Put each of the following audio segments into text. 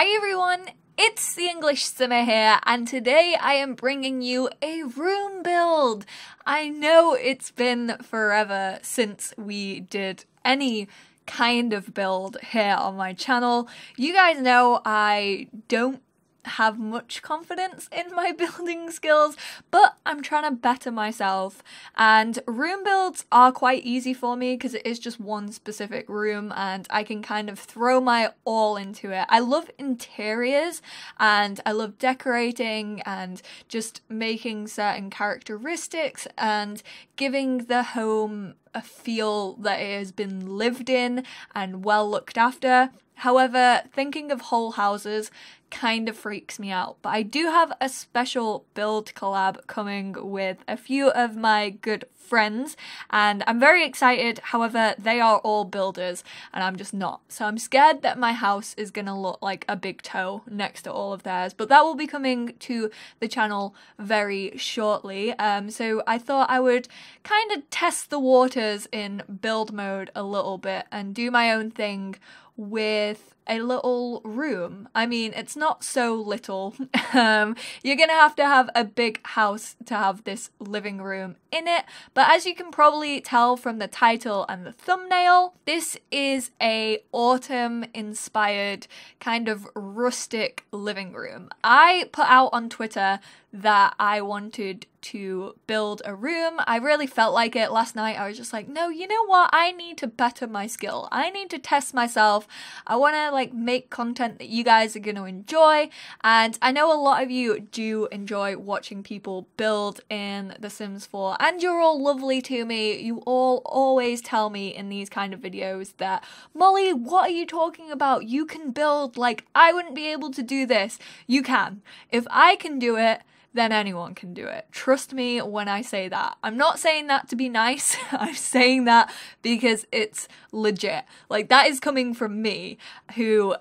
Hi everyone, it's the EnglishSimmer here, and today I am bringing you a room build. I know it's been forever since we did any kind of build here on my channel. You guys know I don't have much confidence in my building skills, but I'm trying to better myself, and room builds are quite easy for me because it is just one specific room and I can kind of throw my all into it. I love interiors and I love decorating and just making certain characteristics and giving the home a feel that it has been lived in and well looked after. However, thinking of whole houses kind of freaks me out, but I do have a special build collab coming with a few of my good friends and I'm very excited. However, they are all builders and I'm just not, so I'm scared that my house is gonna look like a big toe next to all of theirs, but that will be coming to the channel very shortly. So I thought I would kind of test the waters in build mode a little bit and do my own thing with a little room. I mean, it's not so little. You're gonna have a big house to have this living room in it, but as you can probably tell from the title and the thumbnail, this is a autumn inspired kind of rustic living room. I put out on Twitter that I wanted to build a room. I really felt like it last night. I was just like, no, you know what? I need to better my skill. I need to test myself. I want to make content that you guys are going to enjoy. And I know a lot of you do enjoy watching people build in The Sims 4 and you're all lovely to me. You all always tell me in these kind of videos that, Molly, what are you talking about? You can build, I wouldn't be able to do this. You can. If I can do it, then anyone can do it. Trust me when I say that. I'm not saying that to be nice. I'm saying that because it's legit. That is coming from me, who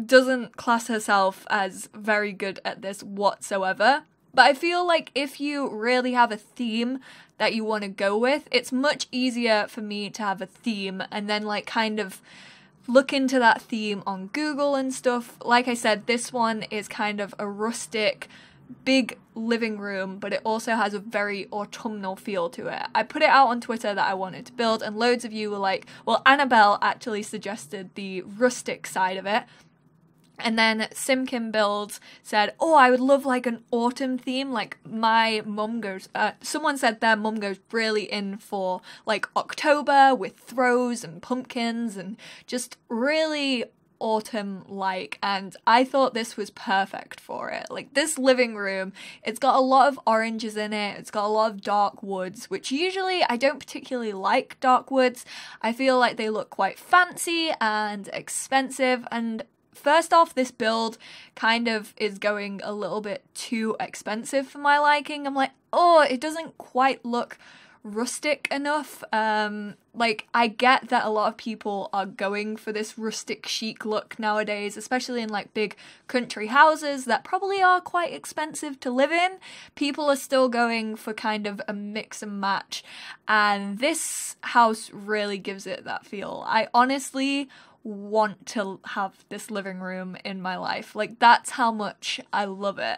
doesn't class herself as very good at this whatsoever. But I feel like if you really have a theme that you want to go with, it's much easier for me to have a theme and then kind of look into that theme on Google and stuff. Like I said, this one is kind of a rustic, big living room, but it also has a very autumnal feel to it. I put it out on Twitter that I wanted to build, and loads of you were like, well, Annabelle actually suggested the rustic side of it. And then Simkin Builds said, oh, I would love an autumn theme. My mum goes, someone said their mum goes really in for October with throws and pumpkins and just really autumn-like, and I thought this was perfect for it. This living room, it's got a lot of oranges in it, it's got a lot of dark woods, which usually I don't particularly like dark woods. I feel like they look quite fancy and expensive, and first off, this build kind of is going a little bit too expensive for my liking. I'm like, oh, it doesn't quite look rustic enough. I get that a lot of people are going for this rustic chic look nowadays, especially in big country houses that probably are quite expensive to live in. People are still going for kind of a mix and match, and this house really gives it that feel. I honestly want to have this living room in my life. That's how much I love it.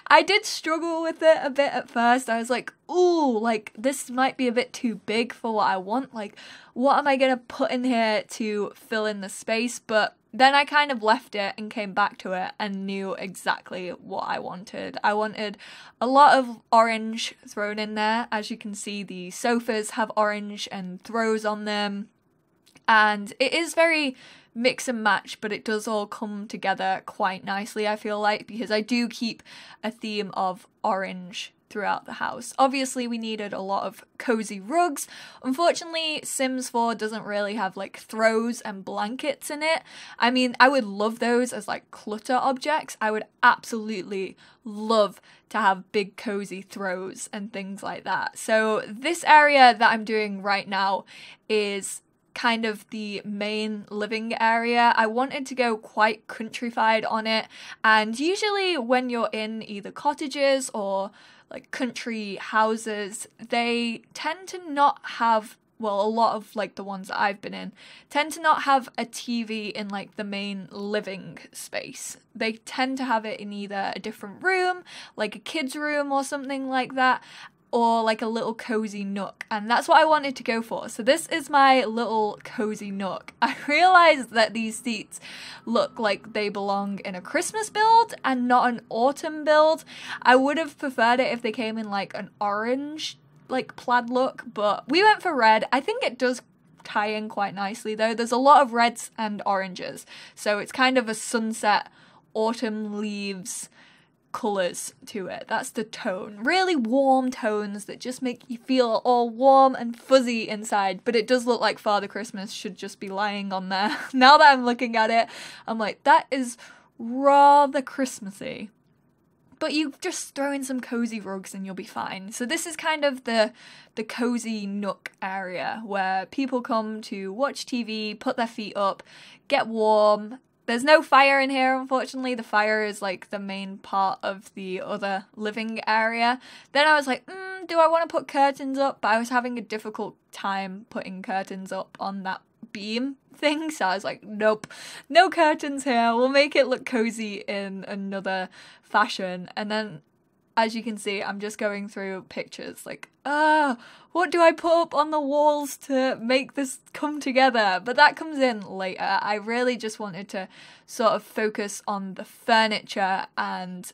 I did struggle with it a bit at first. I was like, ooh, this might be a bit too big for what I want. What am I gonna put in here to fill in the space? But then I kind of left it and came back to it and knew exactly what I wanted. I wanted a lot of orange thrown in there. As you can see, the sofas have orange and throws on them. And it is very mix and match, but it does all come together quite nicely, I feel like, because I do keep a theme of orange throughout the house. Obviously, we needed a lot of cozy rugs. Unfortunately, Sims 4 doesn't really have throws and blankets in it. I mean, I would love those as clutter objects. I would absolutely love to have big cozy throws and things like that. So this area that I'm doing right now is kind of the main living area. I wanted to go quite countrified on it, and usually when you're in either cottages or country houses, they tend to not have well, a lot of like the ones that I've been in, tend to not have a TV in like the main living space. They tend to have it in either a different room, like a kid's room or something like that, or like a little cozy nook, and that's what I wanted to go for. So this is my little cozy nook. I realized that these seats look like they belong in a Christmas build and not an autumn build. I would have preferred it if they came in like an orange, like plaid look, but we went for red. I think it does tie in quite nicely though. There's a lot of reds and oranges, so it's kind of a sunset, autumn leaves colours to it. That's the tone. Really warm tones that just make you feel all warm and fuzzy inside, but it does look like Father Christmas should just be lying on there. Now that I'm looking at it, I'm like, that is rather Christmassy. But you just throw in some cozy rugs and you'll be fine. So this is kind of the cozy nook area where people come to watch TV, put their feet up, get warm. There's no fire in here, unfortunately. The fire is like the main part of the other living area. Then I was like, do I want to put curtains up? But I was having a difficult time putting curtains up on that beam thing. So I was like, nope, no curtains here. We'll make it look cozy in another fashion. And then, as you can see, I'm just going through pictures like, what do I put up on the walls to make this come together? But that comes in later. I really just wanted to sort of focus on the furniture and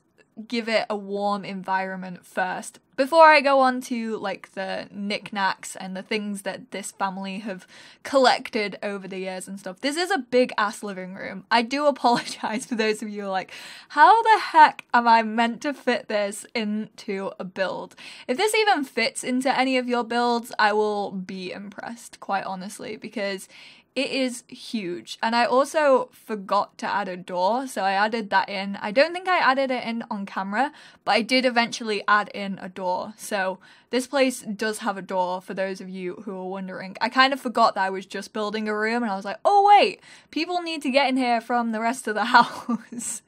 give it a warm environment first before I go on to like the knickknacks and the things that this family have collected over the years and stuff. This is a big ass living room. I do apologize for those of you who are like, how the heck am I meant to fit this into a build? If this even fits into any of your builds, I will be impressed, quite honestly, because it is huge. And I also forgot to add a door, so I added that in. I don't think I added it in on camera, but I did eventually add in a door. So this place does have a door, for those of you who are wondering. I kind of forgot that I was just building a room, and I was like, oh wait, people need to get in here from the rest of the house.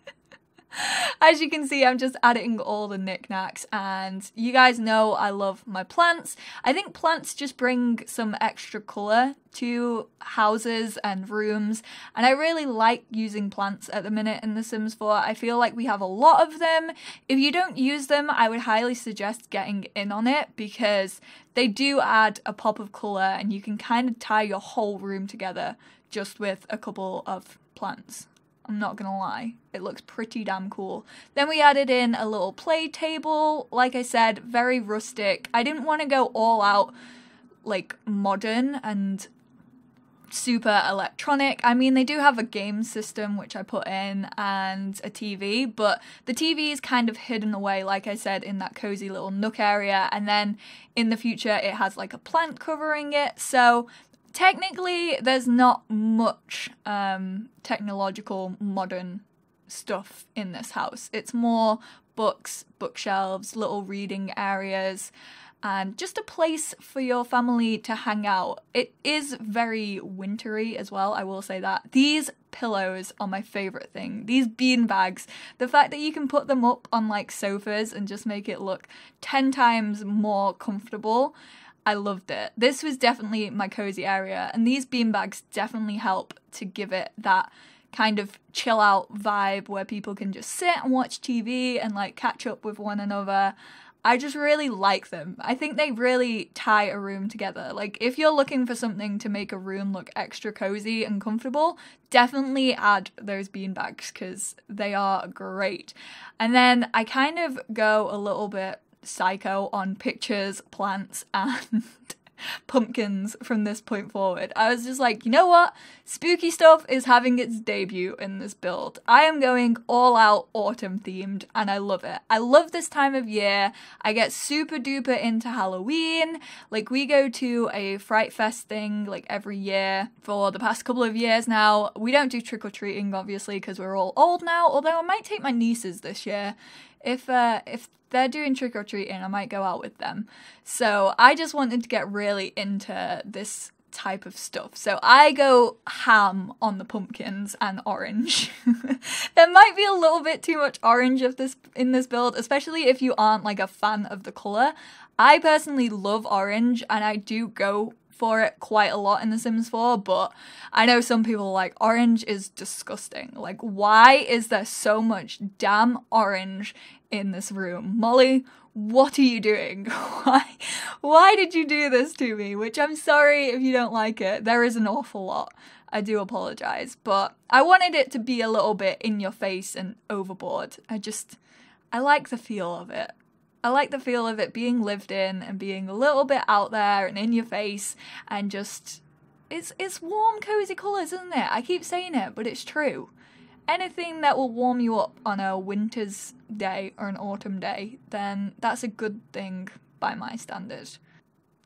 As you can see, I'm just adding all the knickknacks, and you guys know I love my plants. I think plants just bring some extra colour to houses and rooms, and I really like using plants at the minute in The Sims 4. I feel like we have a lot of them. If you don't use them, I would highly suggest getting in on it, because they do add a pop of colour, and you can kind of tie your whole room together just with a couple of plants. I'm not gonna lie, it looks pretty damn cool. Then we added in a little play table, like I said, very rustic. I didn't want to go all out like modern and super electronic. I mean, they do have a game system which I put in and a TV, but the TV is kind of hidden away, like I said, in that cozy little nook area, and then in the future it has like a plant covering it, so technically, there's not much technological modern stuff in this house. It's more books, bookshelves, little reading areas, and just a place for your family to hang out. It is very wintry as well, I will say that. These pillows are my favourite thing. These bean bags, the fact that you can put them up on like sofas and just make it look 10 times more comfortable, I loved it. This was definitely my cozy area, and these beanbags definitely help to give it that kind of chill out vibe where people can just sit and watch TV and like catch up with one another. I just really like them. I think they really tie a room together. Like, if you're looking for something to make a room look extra cozy and comfortable, definitely add those beanbags because they are great. And then I kind of go a little bit psycho on pictures, plants, and pumpkins from this point forward. I was just like, you know what? Spooky stuff is having its debut in this build. I am going all out autumn themed, and I love it. I love this time of year. I get super duper into Halloween. Like, we go to a Fright Fest thing like every year for the past couple of years now. We don't do trick-or-treating, obviously, because we're all old now, although I might take my nieces this year. If they're doing trick-or-treating, I might go out with them. So I just wanted to get really into this type of stuff. So I go ham on the pumpkins and orange. There might be a little bit too much orange in this build, especially if you aren't like a fan of the colour. I personally love orange, and I do go for it quite a lot in The Sims 4, but I know some people are like, orange is disgusting. Like, why is there so much damn orange in this room? Molly, what are you doing? Why did you do this to me? Which I'm sorry if you don't like it. There is an awful lot. I do apologize, but I wanted it to be a little bit in your face and overboard. I like the feel of it. I like the feel of it being lived in and being a little bit out there and in your face and just, it's warm, cozy colours, isn't it? I keep saying it, but it's true. Anything that will warm you up on a winter's day or an autumn day, then that's a good thing by my standards.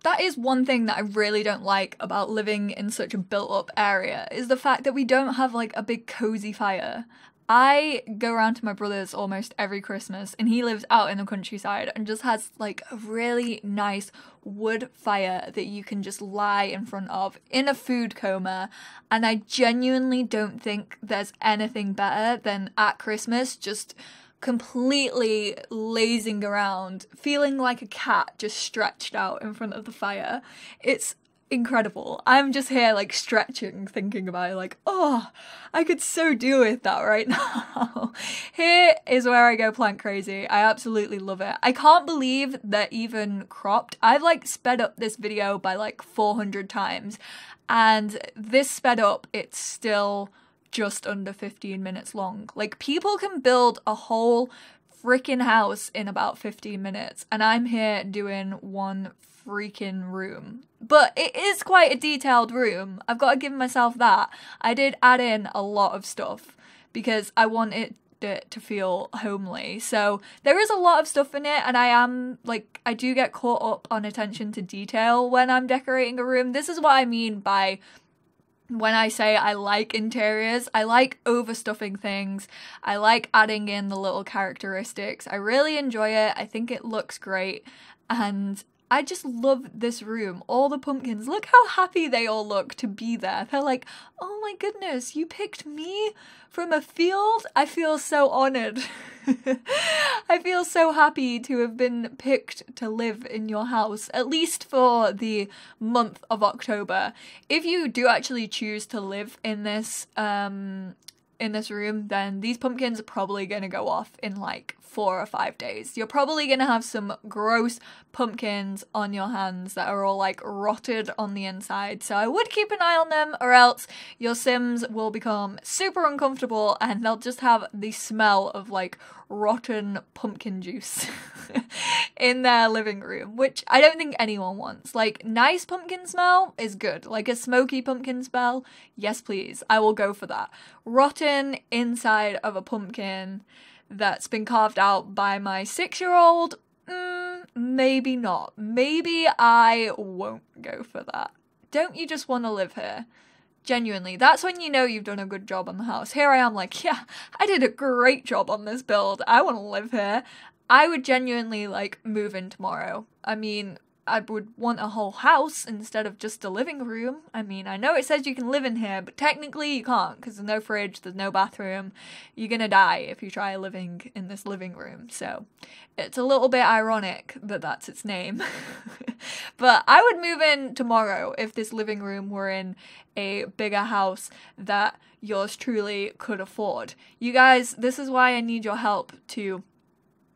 That is one thing that I really don't like about living in such a built-up area, is the fact that we don't have like a big cozy fire. I go around to my brother's almost every Christmas, and he lives out in the countryside and just has like a really nice wood fire that you can just lie in front of in a food coma, and I genuinely don't think there's anything better than at Christmas just completely lazing around, feeling like a cat just stretched out in front of the fire. It's incredible. I'm just here like stretching, thinking about it, like, oh, I could so do with that right now. Here is where I go plant crazy. I absolutely love it. I can't believe that even cropped, I've like sped up this video by like 400 times, and this sped up, it's still just under 15 minutes long. Like, people can build a whole freaking house in about 15 minutes, and I'm here doing one freaking room. But it is quite a detailed room. I've got to give myself that. I did add in a lot of stuff because I wanted it to feel homely. So there is a lot of stuff in it, and I do get caught up on attention to detail when I'm decorating a room. This is what I mean by when I say I like interiors. I like overstuffing things. I like adding in the little characteristics. I really enjoy it. I think it looks great, and I just love this room. All the pumpkins, look how happy they all look to be there. They're like, oh my goodness, you picked me from a field? I feel so honoured. I feel so happy to have been picked to live in your house, at least for the month of October. If you do actually choose to live in this room, then these pumpkins are probably going to go off in like 4 or 5 days. You're probably going to have some gross pumpkins on your hands that are all like rotted on the inside. So I would keep an eye on them, or else your Sims will become super uncomfortable and they'll just have the smell of like rotten pumpkin juice in their living room, which I don't think anyone wants. Like, nice pumpkin smell is good. Like a smoky pumpkin smell, yes please, I will go for that. Rotten inside of a pumpkin that's been carved out by my 6-year-old, maybe not. Maybe I won't go for that. Don't you just want to live here? Genuinely, that's when you know you've done a good job on the house. Here I am like, yeah, I did a great job on this build. I want to live here. I would genuinely like move in tomorrow. I mean, I would want a whole house instead of just a living room. I mean, I know it says you can live in here, but technically you can't because there's no fridge, there's no bathroom. You're gonna die if you try living in this living room. So it's a little bit ironic that that's its name. But I would move in tomorrow if this living room were in a bigger house that yours truly could afford. You guys, this is why I need your help to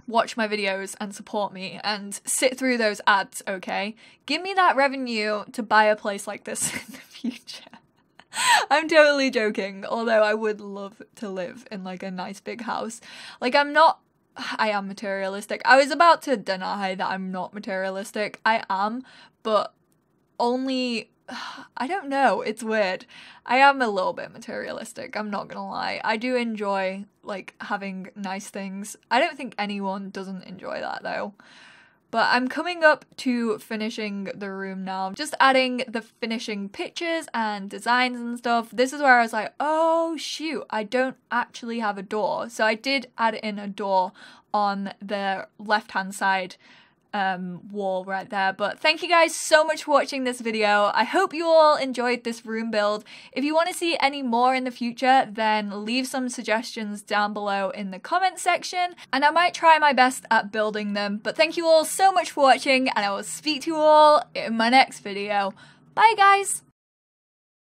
watch my videos and support me and sit through those ads, okay? Give me that revenue to buy a place like this in the future. I'm totally joking, although I would love to live in like a nice big house. Like, I am materialistic. I was about to deny that I'm not materialistic. I am, but only, I don't know, it's weird. I am a little bit materialistic, I'm not gonna lie. I do enjoy like having nice things. I don't think anyone doesn't enjoy that though. But I'm coming up to finishing the room now. Just adding the finishing pictures and designs and stuff. This is where I was like, oh shoot, I don't actually have a door. So I did add in a door on the left-hand side wall right there. But thank you guys so much for watching this video. I hope you all enjoyed this room build. If you want to see any more in the future, then leave some suggestions down below in the comment section, and I might try my best at building them. But thank you all so much for watching, and I will speak to you all in my next video. Bye, guys!